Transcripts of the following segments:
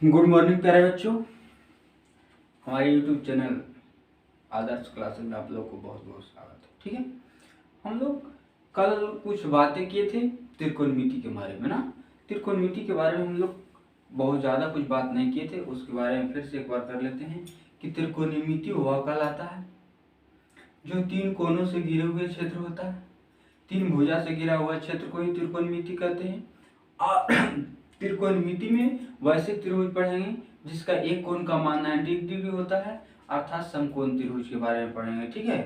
Good morning प्यारे बच्चों। हमारे यूट्यूब चैनल आदर्श क्लासेस में आप लोग को बहुत बहुत स्वागत है। ठीक है, हम लोग कल कुछ बातें किए थे त्रिकोणमिति के बारे में ना। त्रिकोणमिति के बारे में हम लोग बहुत ज़्यादा कुछ बात नहीं किए थे, उसके बारे में फिर से एक बार कर लेते हैं कि त्रिकोणमिति वह कहलाता है जो तीन कोनों से घिरे हुए क्षेत्र होता है। तीन भुजा से घिरा हुआ क्षेत्र को ही त्रिकोणमिति कहते हैं। और त्रिकोणमिति में वैसे त्रिभुज पढ़ेंगे जिसका एक कोण का मान 90 डिग्री होता है, अर्थात समकोण त्रिभुज के बारे में पढ़ेंगे। ठीक है,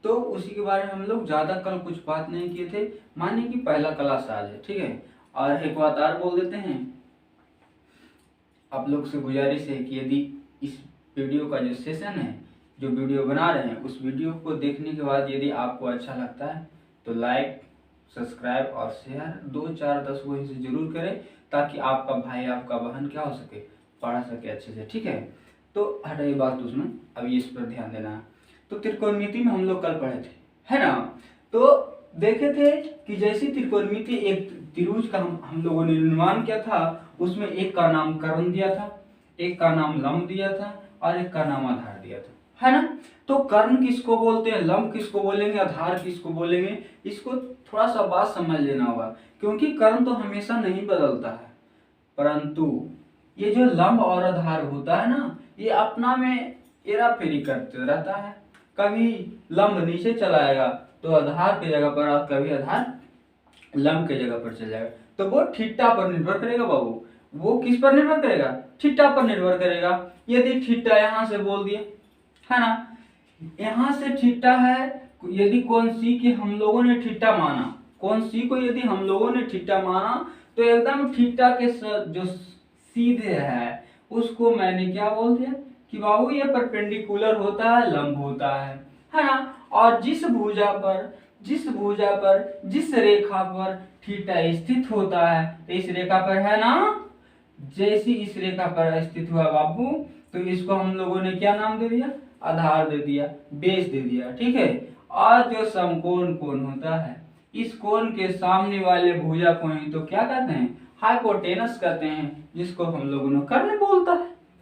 तो उसी के बारे में हम लोग ज्यादा कल कुछ बात नहीं किए थे, माने कि पहला क्लास आज है। ठीक है, और एक बात और बोल देते हैं, आप लोग से गुजारिश है कि यदि इस वीडियो का जो सेशन है, जो वीडियो बना रहे हैं, उस वीडियो को देखने के बाद यदि आपको अच्छा लगता है तो लाइक, सब्सक्राइब और शेयर 2 4 10 वहीं से जरूर करें, ताकि आपका भाई आपका बहन क्या हो सके, पढ़ा सके अच्छे से। ठीक है, तो हटाइए बात उसमें, अब इस पर ध्यान देना है। तो त्रिकोणमिति में हम लोग कल पढ़े थे, है ना। तो देखे थे कि जैसी त्रिकोणमिति एक त्रिभुज का हम लोगों ने निर्माण किया था, उसमें एक का नाम कर्ण दिया था, एक का नाम लंब दिया था और एक का नाम आधार दिया था, है ना। तो कर्ण किसको बोलते हैं, लंब किसको बोलेंगे, आधार किसको बोलेंगे, इसको थोड़ा सा बात समझ लेना होगा, क्योंकि कर्ण तो हमेशा नहीं बदलता है, परंतु ये जो लंब और आधार होता है ना, ये अपना में हेरा फेरी करते रहता है। कभी लंब नीचे चलाएगा तो आधार की जगह पर, और कभी आधार लंब की जगह पर चल जाएगा। तो वो थीटा पर निर्भर करेगा बाबू, वो किस पर निर्भर करेगा, थीटा पर निर्भर करेगा। यदि थीटा यहाँ से बोल दिए, है ना, यहाँ से थीटा है, यदि कोण सी की हम लोगों ने थीटा माना, कोण सी को यदि हम लोगों ने थीटा माना, तो एकदम थीटा के जो सीधे है उसको मैंने क्या बोल दिया कि बाबू ये परपेंडिकुलर होता है, लंब होता है ना। और जिस भुजा पर जिस रेखा पर थीटा स्थित होता है, तो इस रेखा पर है ना, जैसी इस रेखा पर स्थित हुआ बाबू, तो इसको हम लोगों ने क्या नाम दे दिया, आधार दे दिया, बेस दे दिया। ठीक है, और जो समकोण कोण होता है, इस कोण के सामने वाले भुजा को ही तो क्या कहते हैं, हाइपोटेनस कहते हैं, जिसको हम लोगों ने कर्ण बोलता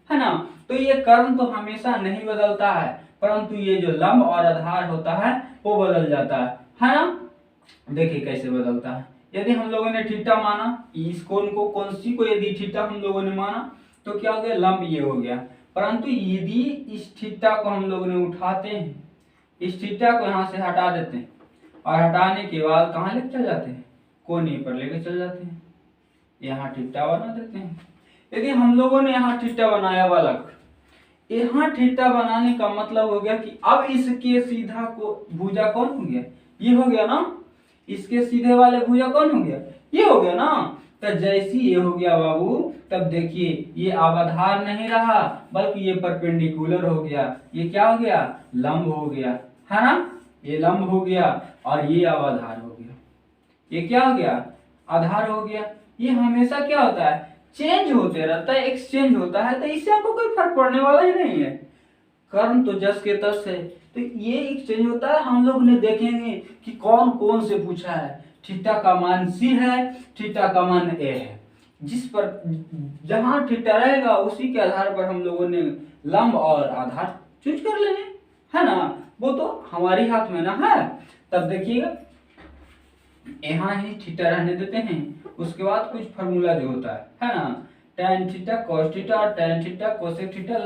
है ना। तो ये कर्ण तो हमेशा नहीं बदलता है, परंतु ये जो लंब और आधार होता है वो बदल जाता है ना। देखिए कैसे बदलता है। यदि हम लोगों ने थीटा माना, इस कोण को, कोण सी को यदि थीटा हम लोगों ने माना, तो क्या हो गया, लंब ये हो गया। परंतु यदि इस थीटा को हम लोगों ने उठाते हैं, इस थीटा को यहाँ से हटा देते हैं, और हटाने के बाद कहाँ लेके चल जाते हैं, कोने पर लेके चल जाते हैं, यहाँ थीटा बना देते हैं। यदि हम लोगों ने यहाँ थीटा बनाया बालक, यहाँ थीटा बनाने का मतलब हो गया कि अब इसके सीधा को भुजा कौन हो गया, ये हो गया ना, इसके सीधे वाले भुजा कौन हो गया, ये हो गया ना। तो जैसी ये हो गया बाबू, तब देखिए ये अब आधार नहीं रहा, बल्कि ये परपेंडिकुलर हो गया, ये क्या हो गया, लंब हो गया, है ना, ये लंब हो गया, और ये अब आधार हो गया, ये क्या हो गया, आधार हो गया। ये हमेशा क्या होता है, चेंज होते रहता है, एक्सचेंज होता है, तो इससे आपको कोई फर्क पड़ने वाला ही नहीं है। कर्म तो जस के तस है, तो ये एक्सचेंज होता है। हम लोग ने देखेंगे कि कौन कौन से पूछा है, थीटा का मान सी है, थीटा का मान ए है, जिस पर जहां थीटा रहेगा उसी के आधार पर हम लोगों ने लंब और आधार चूज कर लेंगे, है ना। वो तो हमारी हाथ में ना है। तब देखिएगा यहाँ ही थीटा रहने देते हैं, उसके बाद कुछ फार्मूला जो होता है ना, tan थीटा cos थीटा और tan थीटा cosec थीटा,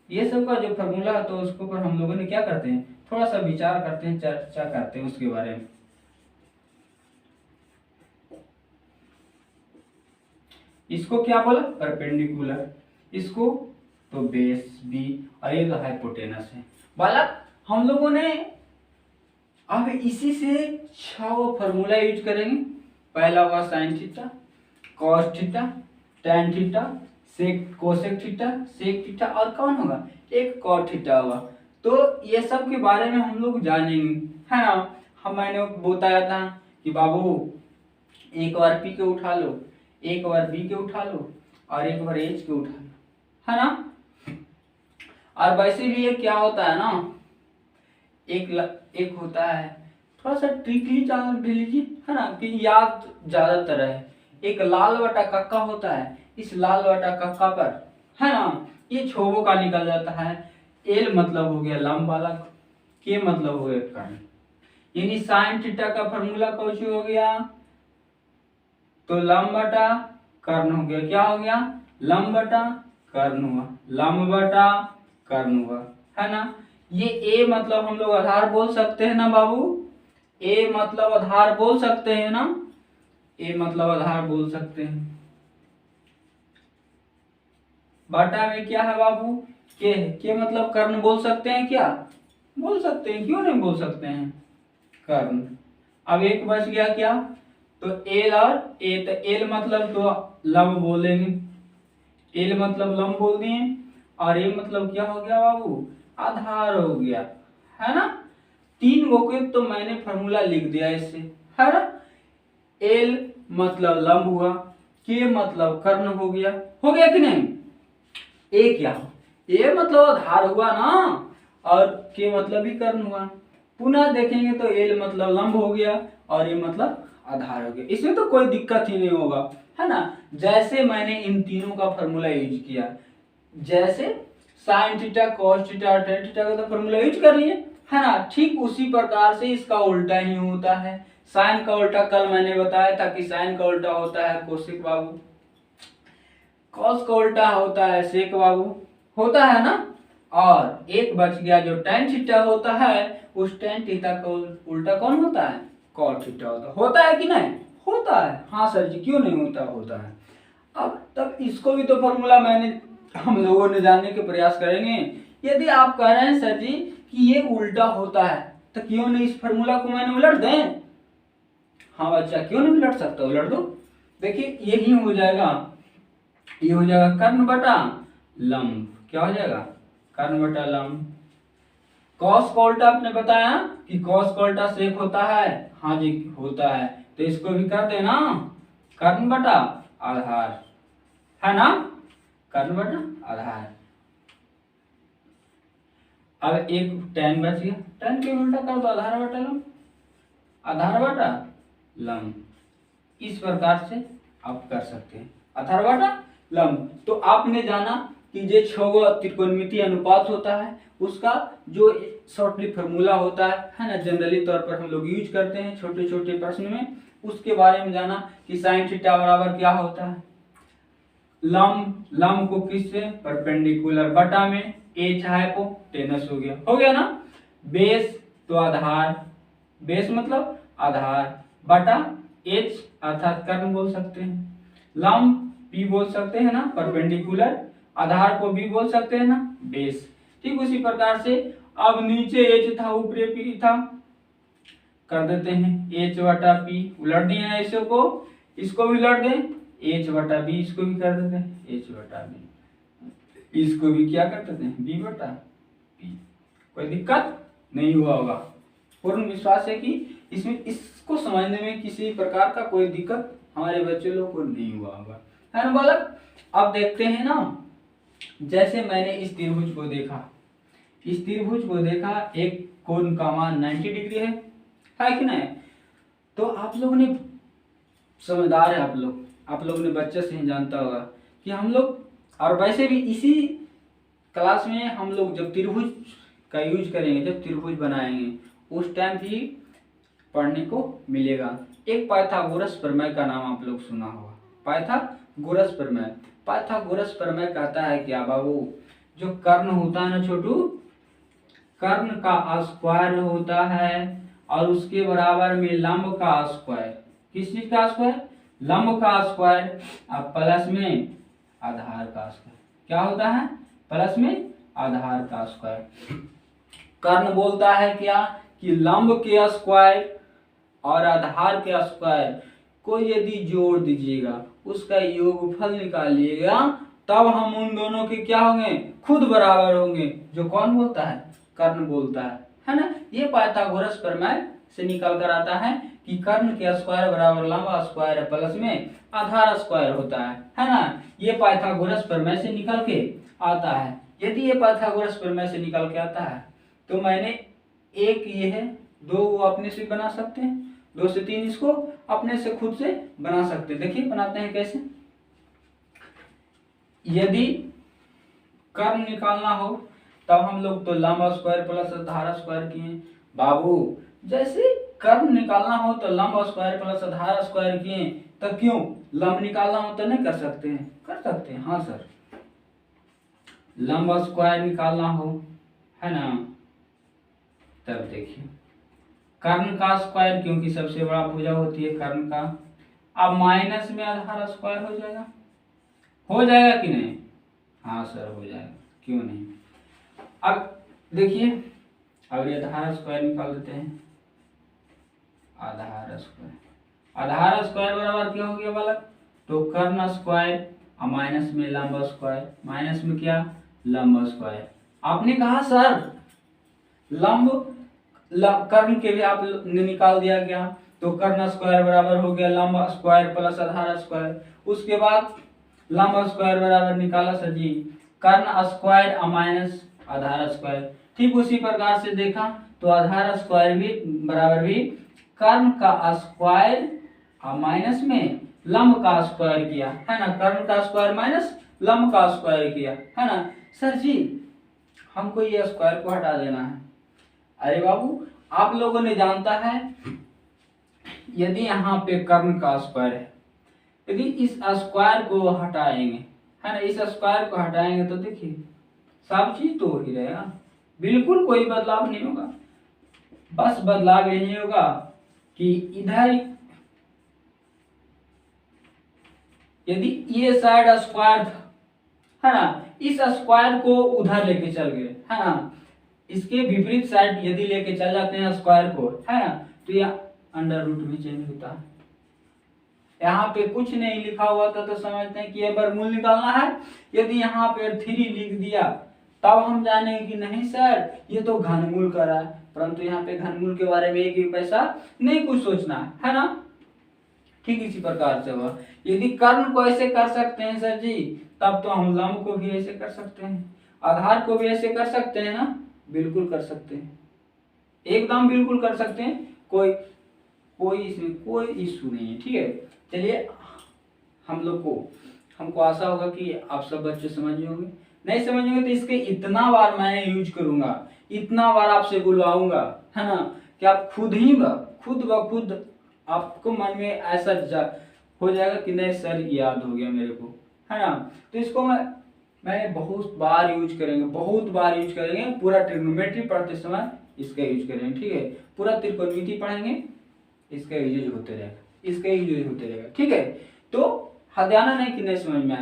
ये सब का जो फार्मूला है, तो उसके ऊपर हम लोगों ने क्या करते हैं, थोड़ा सा विचार करते हैं, चर्चा करते हैं उसके बारे में। इसको क्या बोला, परपेंडिकुलर, इसको तो बेस बी, और ये तो हाइपोटेनस है बालक। हम लोगों ने अब इसी से 6 फार्मूला यूज करेंगे। पहला हुआ sine theta, cos theta, tan theta, sec cosec theta, sec theta, और कौन होगा, एक कॉट थीटा होगा। तो ये सब के बारे में हम लोग जानेंगे, है ना। मैंने बताया था कि बाबू एक बार पी के उठा लो, एक बार बी के उठा लो, और एक बार एच के उठा लो, है ना। और वैसे भी ये क्या होता है ना, एक होता है, थोड़ा सा ट्रिकली जान लीजिए, है ना, कि याद ज्यादातर है। एक लाल बटा कक्का होता है, इस लाल बटा कक्का पर है ना, ये छोगों का निकल जाता है। एल मतलब हो गया लंब वाला, के मतलब हो गया कर्ण, यानी साइन थीटा का फॉर्मूला कौन सी हो गया, तो लंब बटा कर्ण हो गया। क्या हो गया, लंब बटा कर्ण हुआ, लंब बटा कर्ण हुआ, है ना। ये ए मतलब हम लोग आधार बोल सकते हैं ना बाबू, ए मतलब आधार बोल सकते हैं ना, ए मतलब आधार बोल सकते हैं। बटा में क्या है बाबू, के मतलब कर्ण बोल सकते हैं क्या, बोल सकते हैं, क्यों नहीं बोल सकते हैं, कर्ण। अब एक बच गया क्या, तो एल और ए, तो एल मतलब तो लंब बोलेंगे, एल मतलब लंब बोल दिए, और ए मतलब क्या हो गया बाबू, आधार हो गया, है ना। तीन गो के तो मैंने फॉर्मूला लिख दिया इससे, है ना। एल मतलब लंब हुआ, के मतलब कर्ण हो गया कि नहीं। ए क्या, ए मतलब आधार हुआ ना, और के मतलब भी कर्ण हुआ। पुनः देखेंगे तो एल मतलब लंब हो गया और ए मतलब आधार हो गया, इसमें तो कोई दिक्कत ही नहीं होगा, है ना। जैसे मैंने इन तीनों का फॉर्मूला यूज किया, जैसे साइन थीटा कॉस थीटा और टेन थीटा का तो फॉर्मूला यूज कर लिए, है ना, ठीक उसी प्रकार से इसका उल्टा ही होता है। साइन का उल्टा कल मैंने बताया था कि साइन का उल्टा होता है कोसेक बाबू, कॉस का उल्टा होता है सेक बाबू, होता है ना। और एक बच गया जो टेन थीटा होता है, उस टेन थीटा का उल्टा कौन होता है, कॉट थीटा होता है कि नहीं, होता है। हाँ सर जी, क्यों नहीं होता, होता है। अब तब इसको भी तो फॉर्मूला मैंने हम लोगों ने जानने के प्रयास करेंगे। यदि आप कह रहे हैं सर जी कि ये उल्टा होता है, तो क्यों नहीं इस फॉर्मूला को मैंने उलट दें। हाँ बच्चा, क्यों नहीं उलट सकता, उलट दो। देखिए यही हो जाएगा, ये हो जाएगा कर्ण बटा लंब, क्या हो जाएगा, कर्ण बटा लंब। कॉस का उल्टा आपने बताया कि कॉस का उल्टा सेक होता है, हाँ जी होता है, तो इसको भी कर देना कर्ण बटा आधार, है ना, कर्ण बटा आधार। अब एक टेन बच गया, टेन के उल्टा कर दो आधार बटा लंब, आधार बटा लंब। इस प्रकार से आप कर सकते हैं आधार बटा लंब। तो आपने जाना कि जो छह त्रिकोणमितीय अनुपात होता है उसका जो शॉर्टली फॉर्मूला होता है ना, जनरली तौर पर हम लोग यूज करते हैं छोटे छोटे प्रश्न में, उसके बारे में जाना कि साइन थीटा बराबर क्या होता है, लंब, लंब को किससे, परपेंडिकुलर, बटा में एच हाइपोटेनस हो गया ना। बेस तो आधार, बेस मतलब आधार, बटा एच अर्थात कर्ण बोल सकते हैं, लंब पी बोल सकते हैं ना, परपेंडिकुलर, आधार को भी बोल सकते हैं ना, बेस। ठीक उसी प्रकार से अब नीचे एच था ऊपरे पी था, कर देते हैं एच बटा पी, उलट दिए ना ऐसे को, इसको भी उलट दें एच बटा बी, इसको भी कर देते हैं एच बटा बी, इसको भी क्या कर देते हैं बी बटा पी। कोई दिक्कत नहीं हुआ होगा, पूर्ण विश्वास है कि इसमें इसको समझने में किसी प्रकार का कोई दिक्कत हमारे बच्चे लोग को नहीं हुआ होगा, है ना बालक। अब देखते हैं ना, जैसे मैंने इस त्रिभुज को देखा, इस त्रिभुज को देखा, एक कोण का मान 90 डिग्री है कि नहीं। तो आप लोगों ने समझदार है, आप लोगों ने बच्चे से ही जानता होगा कि हम लोग, और वैसे भी इसी क्लास में हम लोग जब त्रिभुज का यूज करेंगे, जब त्रिभुज बनाएंगे उस टाइम भी पढ़ने को मिलेगा। एक पाइथागोरस प्रमेय का नाम आप लोग सुना होगा, पाइथागोरस प्रमेय। पाइथागोरस प्रमेय कहता है क्या बाबू, जो कर्ण होता है ना छोटू, कर्ण का स्क्वायर होता है और उसके बराबर में लंब का स्क्वायर, किस चीज का स्क्वायर, लंब का स्क्वायर, अब प्लस में आधार का स्क्वायर, क्या होता है, प्लस में आधार का स्क्वायर। कर्ण बोलता है क्या कि लंब के स्क्वायर और आधार के स्क्वायर को यदि जोड़ दीजिएगा, उसका योगफल निकालिएगा, तब हम उन दोनों के क्या होंगे, खुद बराबर होंगे। जो कौन बोलता है, कर्ण बोलता है ना। ये पाइथागोरस प्रमेय से निकल कर आता है कि कर्ण के स्क्वायर बराबर लंब स्क्वायर प्लस में आधार स्क्वायर होता है ना। ये पाइथागोरस प्रमेय से निकल के आता है। यदि ये पाइथागोरस प्रमेय से निकल के आता है तो मैंने एक ये है, दो वो अपने से बना सकते हैं, 2 से 3 इसको अपने से खुद से बना सकते हैं। देखिए बनाते हैं कैसे। यदि कर्ण निकालना हो तब हम लोग तो लंब स्क्वायर प्लस आधार स्क्वायर किए बाबू। जैसे कर्ण निकालना हो तो लंब स्क्वायर प्लस आधार स्क्वायर किए, तो क्यों लंब निकालना हो तो नहीं कर सकते हैं? कर सकते हैं, हाँ सर। लंब स्क्वायर निकालना हो, है ना, तब देखिए कर्ण का स्क्वायर, क्योंकि सबसे बड़ा भुजा होती है कर्ण का। अब माइनस में आधार स्क्वायर हो जाएगा, हो जाएगा कि नहीं? हाँ सर हो जाएगा, क्यों नहीं। अब देखिए, अब ये आधार स्क्वायर निकाल देते हैं। आधार स्क्वायर बराबर क्या हो गया बालक? तो कर्ण स्क्वायर और माइनस में लंब स्क्वायर, माइनस में क्या लंब स्क्वायर। आपने कहा सर कर्ण के भी आप ने निकाल दिया गया, तो कर्ण स्क्वायर बराबर हो गया लंब स्क्वायर प्लस आधार स्क्वायर। उसके बाद लंब स्क्वायर बराबर निकाला सर जी कर्ण स्क्वायर और माइनस आधार स्क्वायर। ठीक उसी प्रकार से देखा तो आधार स्क्वायर भी बराबर भी कर्ण का स्क्वायर और माइनस में लंब का स्क्वायर किया, है ना। कर्ण का स्क्वायर माइनस लंब का स्क्वायर किया, है ना। सर जी हमको ये स्क्वायर को हटा देना है। अरे बाबू आप लोगों ने जानता है यदि यहाँ पे कर्ण का स्क्वायर है, यदि इस स्क्वायर को हटाएंगे, है ना, इस स्क्वायर को हटाएंगे तो देखिए सब चीज तो ही रहेगा, बिल्कुल कोई बदलाव नहीं होगा। बस बदलाव यही होगा कि इधर यदि ये साइड स्क्वायर था, है ना, इस स्क्वायर को उधर लेके चल गए, है ना, इसके विपरीत साइड यदि लेके चल जाते हैं स्क्वायर को, है ना, तो यह अंडर रूट भी चेंज होता है। यहाँ पे कुछ नहीं लिखा हुआ था तो समझते हैं कि ये वर्गमूल निकालना है। यदि यहाँ पे 3 लिख दिया तब हम जानेंगे कि नहीं सर ये तो घनमूल कर रहा है, परंतु यहाँ पे घनमूल के बारे में एक भी पैसा नहीं कुछ सोचना है ना। ठीक इसी प्रकार से हुआ। यदि कर्ण को ऐसे कर सकते हैं सर जी, तब तो हम लंब को भी ऐसे कर सकते हैं, आधार को भी ऐसे कर सकते हैं ना, बिल्कुल कर सकते हैं, एकदम बिल्कुल कर सकते हैं। कोई इसमें कोई इशू नहीं है। ठीक है, चलिए हमको आशा होगा कि आप सब बच्चे समझ होंगे। नहीं समझ होंगे तो इसके इतना बार मैं यूज करूंगा, इतना बार आपसे बुलवाऊंगा, है ना, कि आप खुद ब खुद आपको मन में ऐसा हो जाएगा कि नहीं सर याद हो गया मेरे को, है ना। तो इसको मैंने बहुत बार यूज करेंगे, पूरा ट्रिग्नोमेट्री पढ़ते समय इसका यूज करेंगे। ठीक है, पूरा त्रिकोणमिति पढ़ेंगे, इसका यूज होते रहेगा। ठीक है, तो हदियाना नहीं कि नहीं समझ में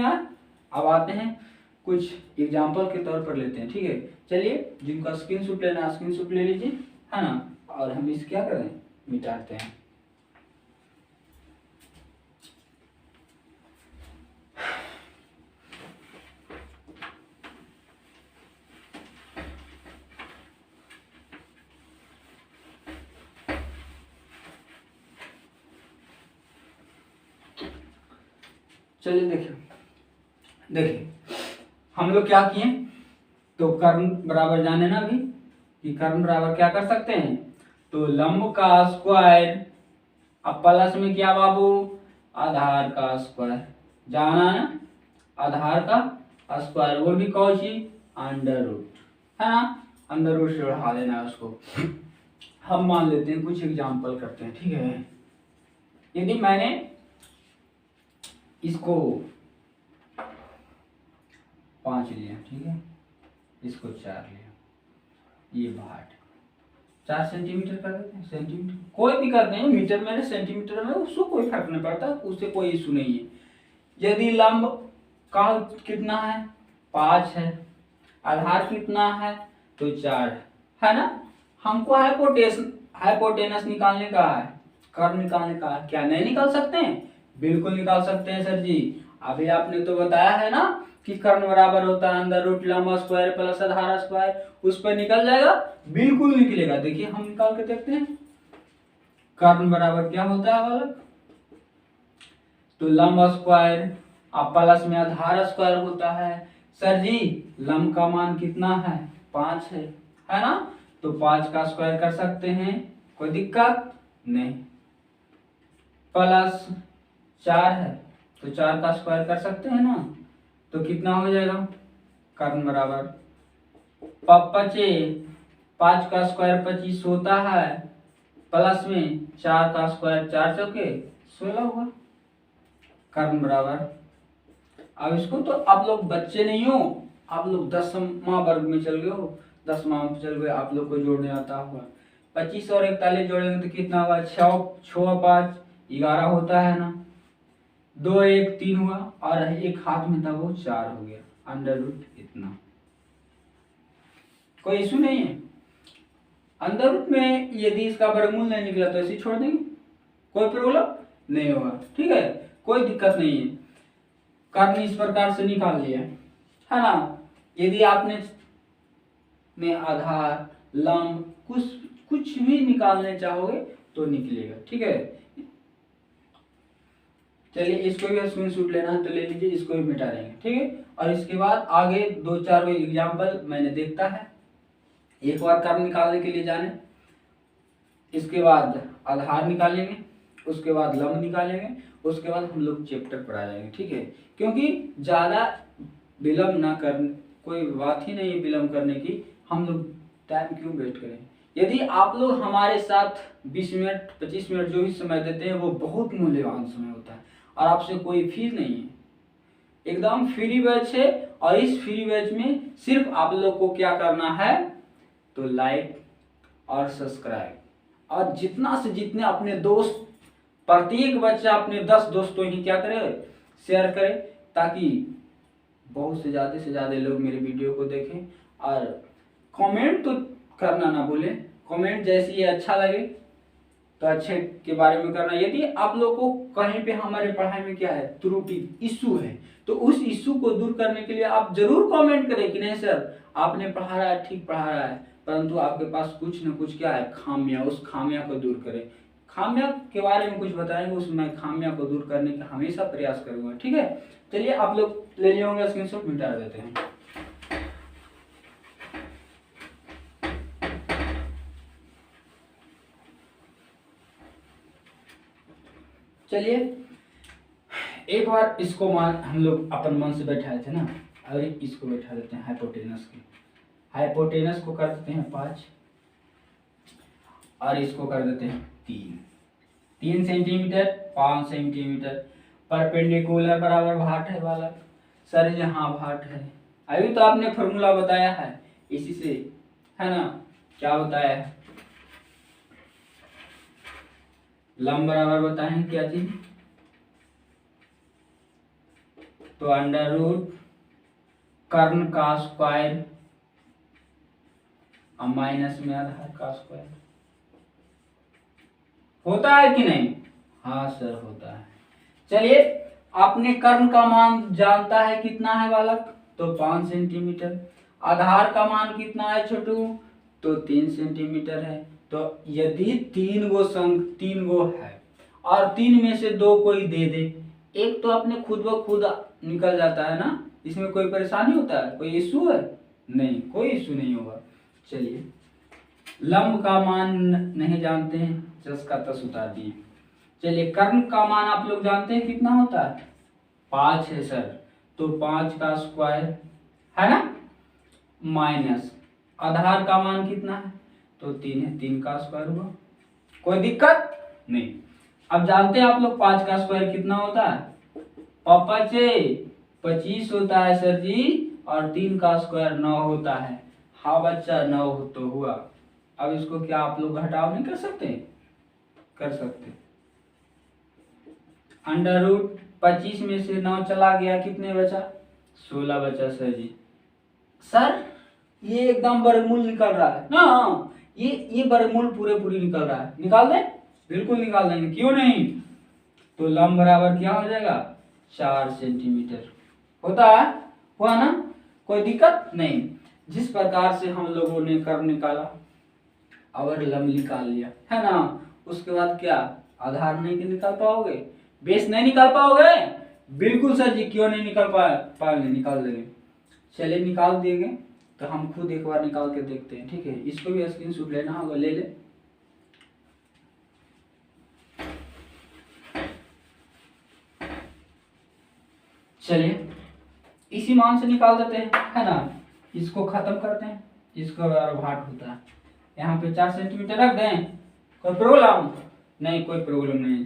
आया। अब आते हैं कुछ एग्जाम्पल के तौर पर लेते हैं। ठीक है, चलिए जिनका स्क्रीनशॉट लेना स्क्रीनशॉट ले लीजिए, है ना, और हम इस क्या करें मिटाते हैं। चलिए देखिए हम लोग क्या किए, तो कर्ण बराबर जाने ना भी कि कर्ण बराबर क्या कर सकते हैं, तो लंब का स्क्वायर अब प्लस में क्या बाबू आधार का स्क्वायर, जाना ना, आधार का स्क्वायर, वो भी कौन सी अंडर रूट, है ना, अंडर रूट से बढ़ा देना है उसको। हम मान लेते हैं कुछ एग्जांपल करते हैं। ठीक है, यदि मैंने इसको 5 लिया, ठीक है, इसको 4 लिया, ये 4 सेंटीमीटर कर देते हैं, सेंटीमीटर कोई दिक्कत नहीं, मीटर में सेंटीमीटर में उसको कोई फर्क नहीं पड़ता, उससे कोई इशू नहीं है। यदि लंब का कितना है 5 है, आधार कितना है तो 4 है ना। हमको हाइपोटेनस निकालने का है, कर्ण निकालने का है, क्या नहीं निकाल सकते हैं? बिल्कुल निकाल सकते हैं सर जी। अभी आपने तो बताया है ना कि कर्ण बराबर होता है अंडर रूट लंब स्क्वायर प्लस आधार स्क्वायर, उस पर निकल जाएगा, बिल्कुल निकलेगा। देखिए हम निकाल के देखते हैं कर्ण बराबर क्या होता है बालक, तो लंब स्क्वायर अब प्लस में आधार स्क्वायर होता है। सर जी लंब का मान कितना है 5 है ना, तो 5 का स्क्वायर कर सकते हैं, कोई दिक्कत नहीं। प्लस 4 है तो 4 का स्क्वायर कर सकते हैं ना, तो कितना हो जाएगा कर्ण बराबर पचे 5 का स्क्वायर 25 होता है, प्लस में 4 का स्क्वायर 4 चौके 16 हुआ। कर्ण बराबर, अब इसको तो आप लोग बच्चे नहीं हो, आप लोग 10वां वर्ग में चल गए हो, 10वां में चल गए, आप लोग को जोड़ने आता हुआ। 25 और 41 जोड़ेंगे तो कितना हुआ? 6 5 11 होता है ना, 2 1 3 हुआ, और एक हाथ में था वो 4 हो गया, अंडर रूट इतना। कोई इशू नहीं है। अंडर रूट में यदि इसका वर्गमूल नहीं निकला तो ऐसे छोड़ देंगे, कोई प्रॉब्लम नहीं होगा, ठीक है, कोई दिक्कत नहीं है। कर्ण इस प्रकार से निकाल लिया है ना। यदि आपने में आधार लंब कुछ भी निकालने चाहोगे तो निकलेगा, ठीक है। चलिए इसको भी स्क्रीनशॉट लेना है तो ले लीजिए, इसको भी मिटा देंगे, ठीक है। और इसके बाद आगे 2-4 एग्जाम्पल मैंने देखता है, एक बार कर्ण निकालने के लिए जाने, इसके बाद आधार निकालेंगे, उसके बाद लंब निकालेंगे, उसके बाद हम लोग चैप्टर पर आ जाएंगे, ठीक है। क्योंकि ज़्यादा विलम्ब ना कर, कोई बात ही नहीं है विलम्ब करने की, हम लोग टाइम क्यों वेस्ट करें। यदि आप लोग हमारे साथ 20 मिनट 25 मिनट जो भी समय देते हैं वो बहुत मूल्यवान समय होता है, और आपसे कोई फीस नहीं है, एकदम फ्री बैच है। और इस फ्री बैच में सिर्फ आप लोग को क्या करना है, तो लाइक और सब्सक्राइब, और जितना से जितने अपने दोस्त, प्रत्येक बच्चा अपने 10 दोस्तों ही क्या करे, शेयर करे, ताकि बहुत से ज़्यादा लोग मेरे वीडियो को देखें। और कमेंट तो करना ना भूलें, कमेंट जैसे ये अच्छा लगे तो अच्छे के बारे में करना। यदि आप लोग को कहीं पे हमारे पढ़ाई में क्या है, त्रुटि इशू है, तो उस इशू को दूर करने के लिए आप जरूर कमेंट करें कि नहीं सर आपने पढ़ा रहा है, ठीक पढ़ा रहा है, परंतु आपके पास कुछ न कुछ क्या है, खामियां, उस खामियां को दूर करें। खामियां के बारे में कुछ बताएंगे, उसमें खामियां को दूर करने का हमेशा प्रयास करूंगा, ठीक है। चलिए आप लोग ले लिए होंगे, स्क्रीनशॉट मिटा देते हैं। चलिए एक बार इसको मान हम लोग अपन मन से बैठाए थे ना, और इसको बैठा देते हैं हाइपोटेनस के, हाइपोटेनस को कर देते हैं 5 और इसको कर देते हैं 3 सेंटीमीटर 5 सेंटीमीटर, परपेंडिकुलर बराबर भाट है वाला। सर यहाँ भाट है, अभी तो आपने फॉर्मूला बताया है इसी से, है ना, क्या बताया है, लंब बराबर बताए हैं क्या चीज, तो अंडर रूट कर्ण का स्क्वायर और माइनस में आधार का स्क्वायर, होता है कि नहीं? हाँ सर होता है। चलिए आपने कर्ण का मान जानता है कितना है बालक, तो 5 सेंटीमीटर, आधार का मान कितना है छोटू, तो 3 सेंटीमीटर है। तो यदि 3 गो है और 3 में से 2 कोई दे दे, एक तो अपने खुद ब खुद निकल जाता है ना, इसमें कोई परेशानी होता है, कोई इशू है? नहीं, कोई इशू नहीं होगा। चलिए लंब का मान नहीं जानते हैं, 10 का 10 उतार दिए। चलिए कर्ण का मान आप लोग जानते हैं कितना होता है, 5 है सर, तो 5 का स्क्वायर है ना, माइनस आधार का मान कितना है, तो 3 है, 3 का स्क्वायर हुआ, कोई दिक्कत नहीं। अब जानते हैं आप लोग 5 का स्क्वायर कितना होता है, 25 होता है सर जी, और 3 का स्क्वायर 9 होता है। हाँ बच्चा 9 तो हुआ। अब इसको क्या आप लोग घटाव नहीं कर सकते? कर सकते। अंडर रूट 25 में से 9 चला गया, कितने बचा, 16 बचा सर जी। सर ये एकदम वर्गमूल निकल रहा है ना, ये वर्गमूल पूरे निकल रहा है, निकाल दे, बिल्कुल निकाल देंगे, क्यों नहीं। तो लंब बराबर क्या हो जाएगा, 4 सेंटीमीटर होता है, हुआ ना, कोई दिक्कत नहीं। जिस प्रकार से हम लोगों ने कर्ण निकाला और लंब निकाल लिया है ना, उसके बाद क्या आधार नहीं निकाल पाओगे, बेस नहीं निकाल पाओगे, बिल्कुल सर जी, क्यों नहीं निकाल पाएंगे, निकाल देंगे। चलिए निकाल देंगे, तो हम खुद एक बार निकाल के देखते हैं, ठीक है। इसको भी स्क्रीनशॉट लेना होगा, ले ले। चलिए इसी मान से निकाल देते हैं, है ना। इसको खत्म करते हैं, इसको भाग होता है, यहाँ पे 4 सेंटीमीटर रख दें। कोई प्रॉब्लम नहीं, कोई प्रॉब्लम नहीं।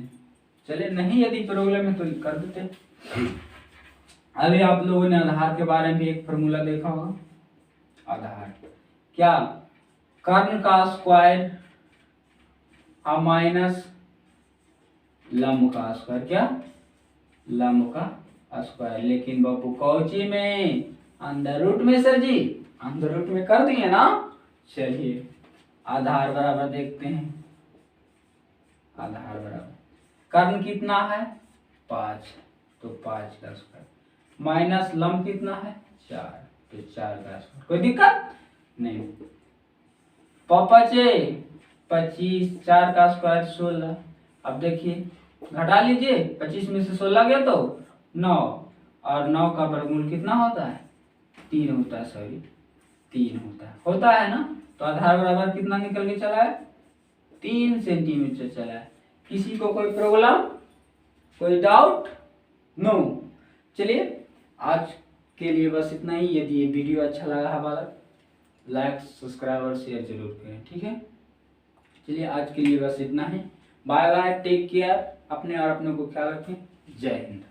चलिए, नहीं यदि प्रॉब्लम है तो कर देते हैं। अभी आप लोगों ने आधार के बारे में भी एक फॉर्मूला देखा होगा। आधार क्या, कर्ण का स्क्वायर माइनस लंब का स्क्वायर, क्या लंब का स्क्वायर। लेकिन बापू कौची में, अंडर रूट में सर जी, अंडर रूट में कर दिए ना। चलिए आधार बराबर देखते हैं। आधार बराबर कर्ण कितना है 5, तो 5 का स्क्वायर माइनस लंब कितना है 4, तो 4 का स्क्वायर। कोई दिक्कत नहीं। पापचे 25, 4 का स्क्वायर 16। अब देखिए घटा लीजिए, 25 में से 16 गया तो 9, और 9 का वर्गमूल कितना होता है 3 होता है, सॉरी 3 होता है ना। तो आधार बराबर कितना निकल के चला है 3 सेंटीमीटर चला है। किसी को कोई प्रॉब्लम, कोई डाउट? नो। चलिए आज के लिए बस इतना ही। यदि ये वीडियो अच्छा लगा हमारा, लाइक सब्सक्राइब और शेयर जरूर करें, ठीक है। चलिए आज के लिए बस इतना ही। बाय बाय, टेक केयर, अपने और अपनों को ख्याल रखें। जय हिंद।